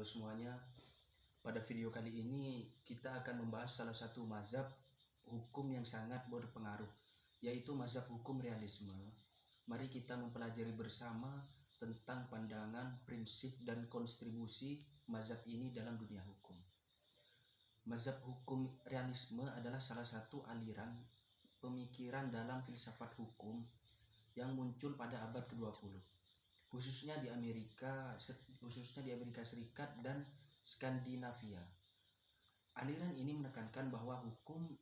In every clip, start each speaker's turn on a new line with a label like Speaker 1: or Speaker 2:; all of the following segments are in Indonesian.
Speaker 1: Halo semuanya, pada video kali ini kita akan membahas salah satu mazhab hukum yang sangat berpengaruh, yaitu mazhab hukum realisme. Mari kita mempelajari bersama tentang pandangan, prinsip, dan kontribusi mazhab ini dalam dunia hukum. Mazhab hukum realisme adalah salah satu aliran pemikiran dalam filsafat hukum yang muncul pada abad ke-20. khususnya di Amerika Serikat dan Skandinavia. Aliran ini menekankan bahwa hukum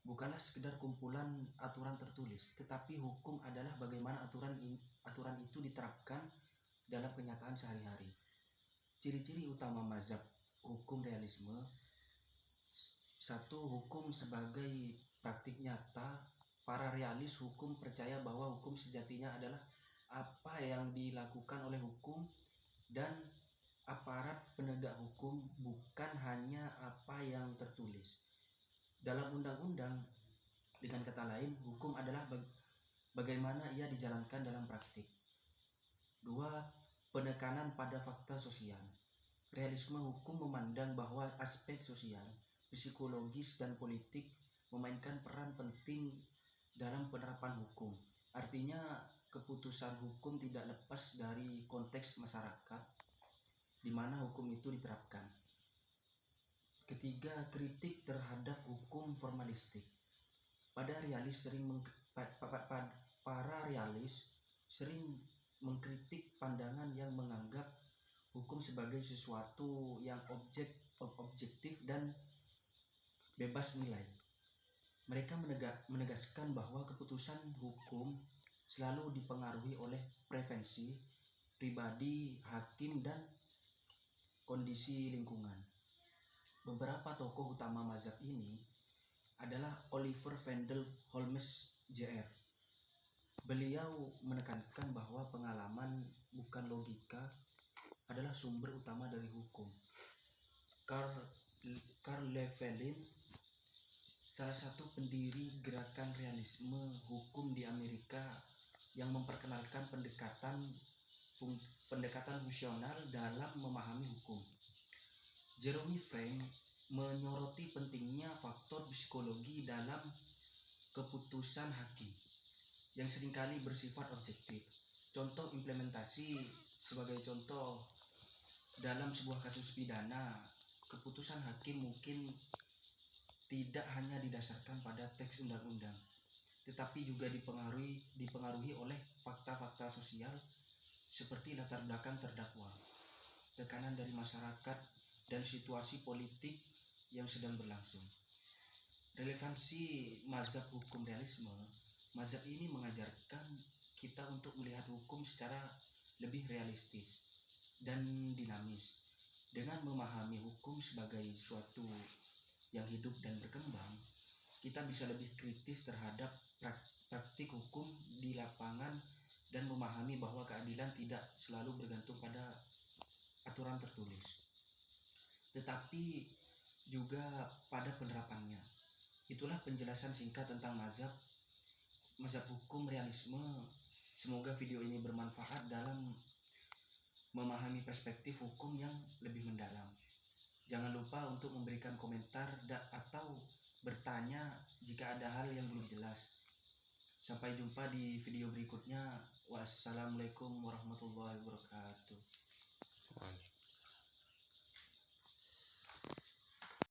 Speaker 1: bukanlah sekedar kumpulan aturan tertulis, tetapi hukum adalah bagaimana aturan itu diterapkan dalam kenyataan sehari-hari. Ciri-ciri utama mazhab hukum realisme: 1. Hukum sebagai praktik nyata. Para realis hukum percaya bahwa hukum sejatinya adalah apa yang dilakukan oleh hukum dan aparat penegak hukum, bukan hanya apa yang tertulis dalam undang-undang. Dengan kata lain, hukum adalah bagaimana ia dijalankan dalam praktik. 2. Penekanan pada fakta sosial. Realisme hukum memandang bahwa aspek sosial, psikologis, dan politik memainkan peran penting dalam penerapan hukum. Artinya, keputusan hukum tidak lepas dari konteks masyarakat di mana hukum itu diterapkan. 3. Kritik terhadap hukum formalistik. Para realis sering mengkritik pandangan yang menganggap hukum sebagai sesuatu yang objektif dan bebas nilai. Mereka menegaskan bahwa keputusan hukum selalu dipengaruhi oleh preferensi pribadi hakim dan kondisi lingkungan. Beberapa tokoh utama mazhab ini adalah Oliver Wendell Holmes, Jr. Beliau menekankan bahwa pengalaman, bukan logika, adalah sumber utama dari hukum. Carl Llewellyn, salah satu pendiri gerakan realisme hukum di Amerika, yang memperkenalkan pendekatan fungsional dalam memahami hukum. Jeremy Frank menyoroti pentingnya faktor psikologi dalam keputusan hakim yang seringkali bersifat objektif. Contoh implementasi: sebagai contoh, dalam sebuah kasus pidana, keputusan hakim mungkin tidak hanya didasarkan pada teks undang-undang, tetapi juga dipengaruhi oleh fakta-fakta sosial seperti latar belakang terdakwa, tekanan dari masyarakat, dan situasi politik yang sedang berlangsung. Relevansi mazhab hukum realisme: mazhab ini mengajarkan kita untuk melihat hukum secara lebih realistis dan dinamis. Dengan memahami hukum sebagai suatu yang hidup dan berkembang, kita bisa lebih kritis terhadap praktik hukum di lapangan dan memahami bahwa keadilan tidak selalu bergantung pada aturan tertulis, tetapi juga pada penerapannya. Itulah penjelasan singkat tentang mazhab hukum realisme. Semoga video ini bermanfaat dalam memahami perspektif hukum yang lebih mendalam. Jangan lupa untuk memberikan komentar atau bertanya jika ada hal yang belum jelas. Sampai jumpa di video berikutnya. Wassalamualaikum warahmatullahi wabarakatuh.